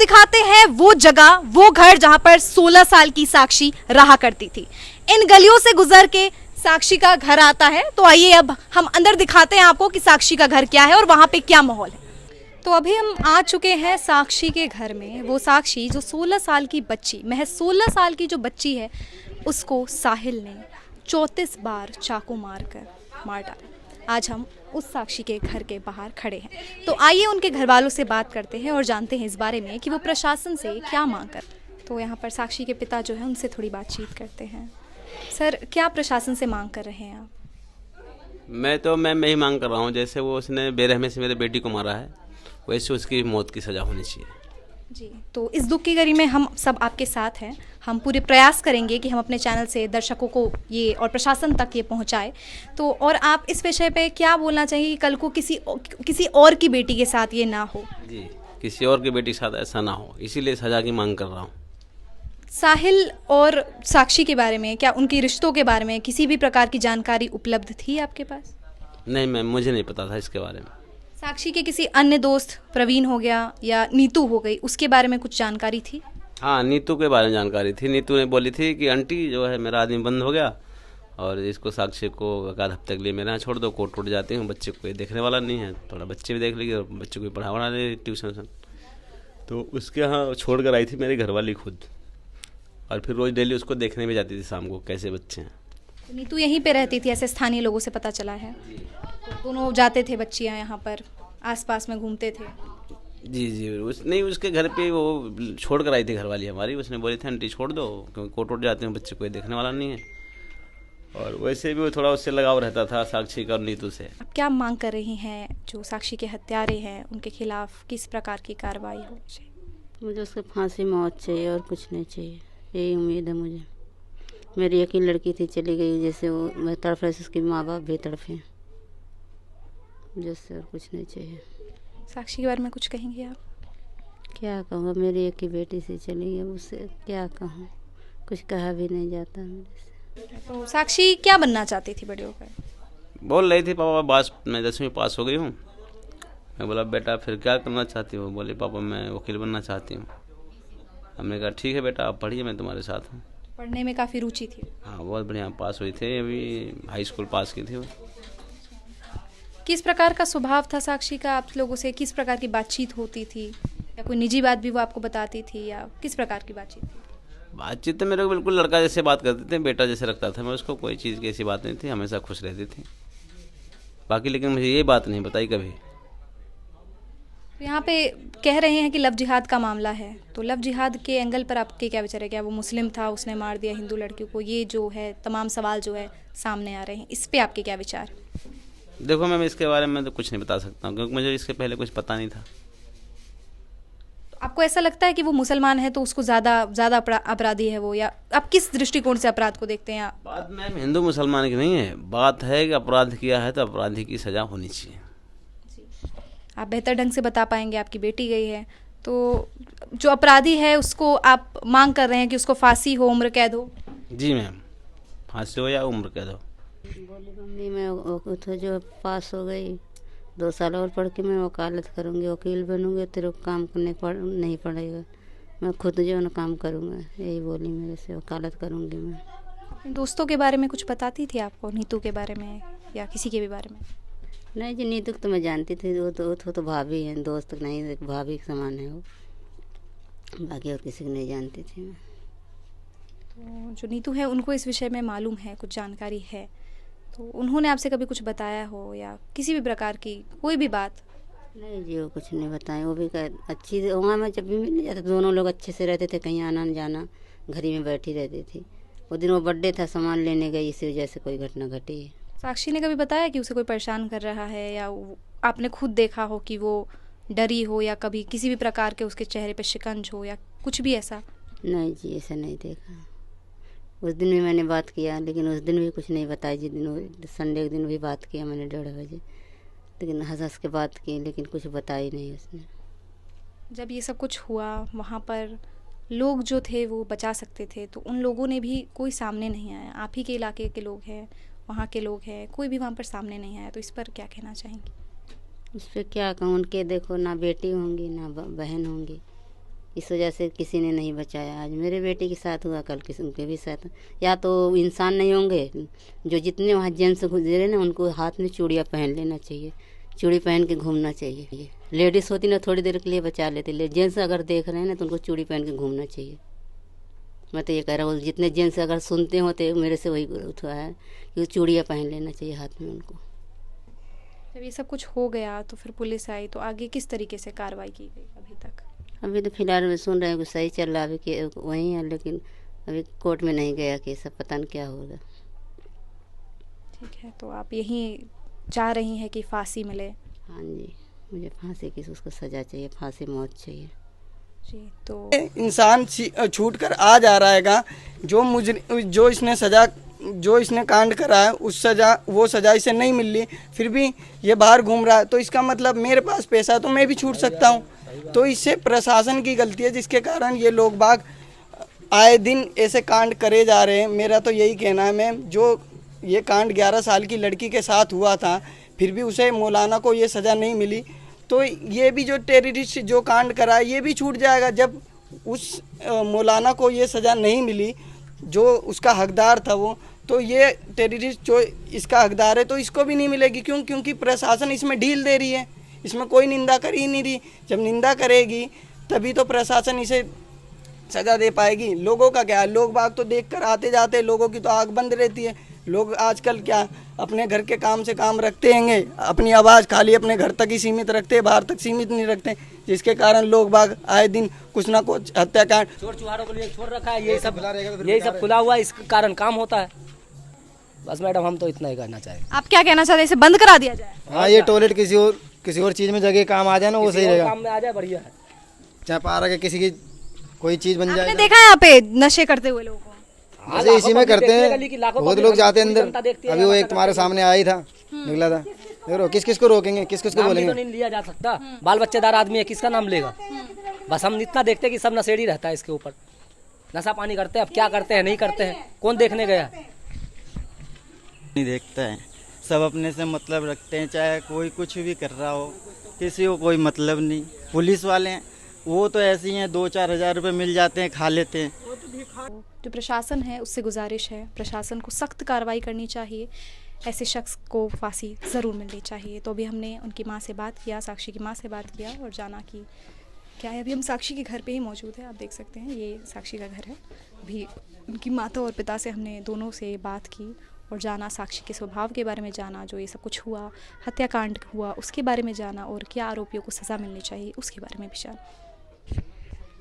दिखाते हैं वो जगह, वो घर जहां पर 16 साल की साक्षी रहा करती थी। इन गलियों से गुजर के साक्षी का घर आता है। तो आइए अब हम अंदर दिखाते हैं आपको कि साक्षी का घर क्या है और वहां पे क्या माहौल है। तो अभी हम आ चुके हैं साक्षी के घर में। वो साक्षी जो 16 साल की बच्ची, महज 16 साल की जो बच्ची है, उसको साहिल ने 34 बार चाकू मारकर मार डाला। आज हम उस साक्षी के घर के बाहर खड़े हैं। तो आइए उनके घर वालों से बात करते हैं और जानते हैं इस बारे में कि वो प्रशासन से क्या मांग कर। तो यहाँ पर साक्षी के पिता जो है उनसे थोड़ी बातचीत करते हैं। सर, क्या प्रशासन से मांग कर रहे हैं आप? मैं ही मांग कर रहा हूँ, जैसे वो उसने बेरहमी से मेरे बेटी को मारा है, वैसे उसकी मौत की सज़ा होनी चाहिए। जी, तो इस दुख की घड़ी में हम सब आपके साथ हैं। हम पूरे प्रयास करेंगे कि हम अपने चैनल से दर्शकों को ये और प्रशासन तक ये पहुंचाए। तो और आप इस विषय पे क्या बोलना चाहिए कि कल को किसी और की बेटी के साथ ये ना हो? जी, किसी और की बेटी के साथ ऐसा ना हो, इसीलिए सज़ा की मांग कर रहा हूँ। साहिल और साक्षी के बारे में, क्या उनके रिश्तों के बारे में किसी भी प्रकार की जानकारी उपलब्ध थी आपके पास? नहीं मैम, मुझे नहीं पता था इसके बारे में। साक्षी के किसी अन्य दोस्त, प्रवीण हो गया या नीतू हो गई, उसके बारे में कुछ जानकारी थी? हाँ, नीतू के बारे में जानकारी थी। नीतू ने बोली थी कि आंटी जो है मेरा आदमी बंद हो गया और इसको साक्षी को एक आध हफ्ते के लिए मेरे यहाँ छोड़ दो, कोर्ट उठ जाती हूँ, बच्चे को कोई देखने वाला नहीं है, थोड़ा बच्चे भी देख लेगी और बच्चे को पढ़ा वढ़ा ले ट्यूशन। तो उसके यहाँ छोड़ कर आई थी मेरी घरवाली खुद, और फिर रोज़ डेली उसको देखने भी जाती थी शाम को कैसे बच्चे हैं। तो नीतू यहीं पे रहती थी, ऐसे स्थानीय लोगों से पता चला है। तो दोनों जाते थे बच्चियाँ यहाँ पर आसपास में घूमते थे? जी, उसके घर पे वो छोड़ कर आई थी घरवाली हमारी। उसने बोली थी आंटी छोड़ दो, क्योंकि कोर्ट उठ जाते हैं, बच्चे कोई देखने वाला नहीं है। और वैसे भी वो थोड़ा उससे लगाव रहता था साक्षी का और नीतू से। अब क्या मांग कर रही हैं? जो साक्षी के हत्यारे हैं उनके खिलाफ किस प्रकार की कार्रवाई होनी चाहिए? मुझे उसको फांसी मौत चाहिए और कुछ नहीं चाहिए, यही उम्मीद है मुझे। मेरी यकीन लड़की थी, चली गई, जैसे वो मैं तड़फ रही, उसके माँ बाप भी तड़फे, जैसे और कुछ नहीं चाहिए। साक्षी के बारे में कुछ कहेंगे आप? क्या कहूँ, मेरी एक ही बेटी से चली गई, उससे क्या कहूँ, कुछ कहा भी नहीं जाता मेरे से। तो साक्षी क्या बनना चाहती थी बड़ी होकर? बोल रही थी पापा बस मैं 10वीं पास हो गई हूँ। मैं बोला बेटा फिर क्या करना चाहती हो? बोले पापा मैं वकील बनना चाहती हूँ। हमने कहा ठीक है बेटा, आप पढ़िए, मैं तुम्हारे साथ हूँ। पढ़ने में काफ़ी रुचि थी? हाँ, बहुत बढ़िया पास हुई थी, अभी हाई स्कूल पास की थी वो। किस प्रकार का स्वभाव था साक्षी का? आप लोगों से किस प्रकार की बातचीत होती थी, या कोई निजी बात भी वो आपको बताती थी, या किस प्रकार की बातचीत थी? बातचीत तो मेरे को बिल्कुल लड़का जैसे बात करते थे, बेटा जैसे रखता था मैं उसको, कोई चीज़ की ऐसी बात नहीं थी, हमेशा खुश रहती थी बाकी। लेकिन मुझे ये बात नहीं बताई कभी। तो यहाँ पे कह रहे हैं कि लव जिहाद का मामला है, तो लव जिहाद के एंगल पर आपके क्या विचार है? क्या वो मुस्लिम था, उसने मार दिया हिंदू लड़कियों को? ये जो है तमाम सवाल जो है सामने आ रहे हैं, इस पे आपके क्या विचार? देखो मैम, इसके बारे में तो कुछ नहीं बता सकता हूँ, क्योंकि मुझे इसके पहले कुछ पता नहीं था। तो आपको ऐसा लगता है कि वो मुसलमान है तो उसको ज़्यादा अपराधी है वो, या आप किस दृष्टिकोण से अपराध को देखते हैं? बात मैम हिंदू मुसलमान की नहीं है, बात है कि अपराध किया है तो अपराधी की सज़ा होनी चाहिए। आप बेहतर ढंग से बता पाएंगे, आपकी बेटी गई है, तो जो अपराधी है उसको आप मांग कर रहे हैं कि उसको फांसी हो, उम्र कैद हो? जी मैम, फांसी हो या उम्र कैद हो। बोली मम्मी मैं तो जो पास हो गई, 2 साल और पढ़ के मैं वकालत करूँगी, वकील बनूँगी, तेरे को काम करने नहीं पड़ेगा, मैं खुद जो ना काम करूँगा, यही बोली मेरे से, वकालत करूँगी मैं। दोस्तों के बारे में कुछ बताती थी आपको, नीतू के बारे में या किसी के भी बारे में? नहीं जी, नीतू तो मैं जानती थी, वो तो भाभी है, दोस्त नहीं, एक भाभी के समान है वो, बाकी और किसी को नहीं जानती थी मैं। तो जो नीतू है उनको इस विषय में मालूम है, कुछ जानकारी है, तो उन्होंने आपसे कभी कुछ बताया हो या किसी भी प्रकार की कोई भी बात? नहीं जी, वो कुछ नहीं बताए। वो भी अच्छी वहाँ में जब भी मिल जाता, दोनों लोग अच्छे से रहते थे, कहीं आना जाना, घर ही में बैठी रहती थी। वो दिन वो बर्थडे था, सामान लेने गई, इसी वजह से कोई घटना घटी है। साक्षी ने कभी बताया कि उसे कोई परेशान कर रहा है, या आपने खुद देखा हो कि वो डरी हो, या कभी किसी भी प्रकार के उसके चेहरे पे शिकंज हो या कुछ भी ऐसा? नहीं जी, ऐसा नहीं देखा। उस दिन भी मैंने बात किया, लेकिन उस दिन भी कुछ नहीं बताया। जिस दिन संडे के दिन भी बात किया मैंने 1:30 बजे, लेकिन हंस के बात की, लेकिन कुछ बताई नहीं उसने। जब ये सब कुछ हुआ वहाँ पर लोग जो थे वो बचा सकते थे, तो उन लोगों ने भी कोई सामने नहीं आया? आप ही के इलाके के लोग हैं, वहाँ के लोग हैं, कोई भी वहाँ पर सामने नहीं आया, तो इस पर क्या कहना चाहेंगी? उस पर क्या कहूँ, उनके देखो ना बेटी होंगी ना बहन होंगी, इस वजह से किसी ने नहीं बचाया। आज मेरे बेटे के साथ हुआ, कल किसी के भी साथ। या तो इंसान नहीं होंगे, जो जितने वहाँ जेंट्स गुजरे ना उनको हाथ में चूड़ियाँ पहन लेना चाहिए, चूड़ी पहन के घूमना चाहिए। लेडीज़ होती ना थोड़ी देर के लिए बचा लेती, जेंट्स अगर देख रहे हैं ना तो उनको चूड़ी पहन के घूमना चाहिए। मैं तो ये कह रहा हूँ, जितने जेंट्स अगर सुनते होते मेरे से वही उठा है कि चूड़ियाँ पहन लेना चाहिए हाथ में उनको। जब ये सब कुछ हो गया तो फिर पुलिस आई, तो आगे किस तरीके से कार्रवाई की गई अभी तक? अभी तो फिलहाल में सुन रहे हैं कि सही चल रहा है, अभी कि वहीं है, लेकिन अभी कोर्ट में नहीं गया कि सब पता नहीं क्या होगा। ठीक है, तो आप यही चाह रही हैं कि फांसी मिले? हाँ जी, मुझे फांसी की उसको सज़ा चाहिए, फांसी मौत चाहिए जी। तो इंसान छूट कर आ जा रहेगा, जो इसने सजा, जो इसने कांड करा है उस सजा, वो सजा इसे नहीं मिल रही, फिर भी ये बाहर घूम रहा है, तो इसका मतलब मेरे पास पैसा है तो मैं भी छूट सकता हूँ। तो इससे प्रशासन की गलती है, जिसके कारण ये लोग बाग आए दिन ऐसे कांड करे जा रहे हैं। मेरा तो यही कहना है मैम, जो ये कांड 11 साल की लड़की के साथ हुआ था, फिर भी उसे मौलाना को ये सज़ा नहीं मिली, तो ये भी जो टेररिस्ट जो कांड करा है ये भी छूट जाएगा। जब उस मौलाना को ये सज़ा नहीं मिली जो उसका हकदार था वो, तो ये टेररिस्ट जो इसका हकदार है तो इसको भी नहीं मिलेगी। क्योंकि प्रशासन इसमें ढील दे रही है, इसमें कोई निंदा कर ही नहीं रही। जब निंदा करेगी तभी तो प्रशासन इसे सज़ा दे पाएगी। लोगों का क्या है, लोग बाग तो देख कर आते जाते, लोगों की तो आँख बंद रहती है। लोग आजकल क्या अपने घर के काम से काम रखते हैंगे, अपनी आवाज़ खाली अपने घर तक ही सीमित रखते हैं, बाहर तक सीमित नहीं रखते, जिसके कारण लोग बाग आए दिन कुछ ना कुछ हत्याकांड, चोर चुहारों के लिए छोड़ रखा है। यही सब खुला हुआ है, इस कारण काम होता है। बस मैडम, हम तो इतना ही कहना चाहेंगे। आप क्या कहना चाहते हैं, इसे बंद करा दिया जाए? हाँ, ये टॉयलेट किसी और चीज़ में जगह काम आ जाए ना, वो सही रहेगा। काम में आ जाए बढ़िया है। चाहे पारा के किसी की कोई चीज़ बन आपने जाए। देखा है यहाँ पे नशे करते हुए लोगों को? जैसे इसी में करते हैं, बहुत लोग जाते हैं अंदर। देखती है, अभी वो एक तुम्हारे सामने आया ही था, निकला था। देखो किस किस को रोकेंगे, किस किस को नाम भी बोलेंगे। तो नहीं लिया जा सकता, बाल बच्चेदार आदमी है, किसका नाम लेगा? बस हम इतना देखते हैं कि सब नशेड़ी रहता है, इसके ऊपर नशा पानी करते हैं। अब क्या करते हैं नहीं करते हैं, कौन देखने गया? नहीं देखता है, सब अपने से मतलब रखते हैं, चाहे कोई कुछ भी कर रहा हो, किसी को कोई मतलब नहीं। पुलिस वाले हैं वो तो ऐसे ही हैं, 2-4 हज़ार रुपये मिल जाते हैं, खा लेते हैं। जो प्रशासन है उससे गुजारिश है, प्रशासन को सख्त कार्रवाई करनी चाहिए, ऐसे शख्स को फांसी ज़रूर मिलनी चाहिए। तो अभी हमने उनकी माँ से बात किया, साक्षी की माँ से बात किया और जाना कि क्या है। अभी हम साक्षी के घर पे ही मौजूद हैं, आप देख सकते हैं ये साक्षी का घर है। अभी उनकी माता और पिता से हमने दोनों से बात की और जाना साक्षी के स्वभाव के बारे में जाना, जो ये सब कुछ हुआ, हत्याकांड हुआ उसके बारे में जाना और क्या आरोपियों को सज़ा मिलनी चाहिए उसके बारे में भी जाना।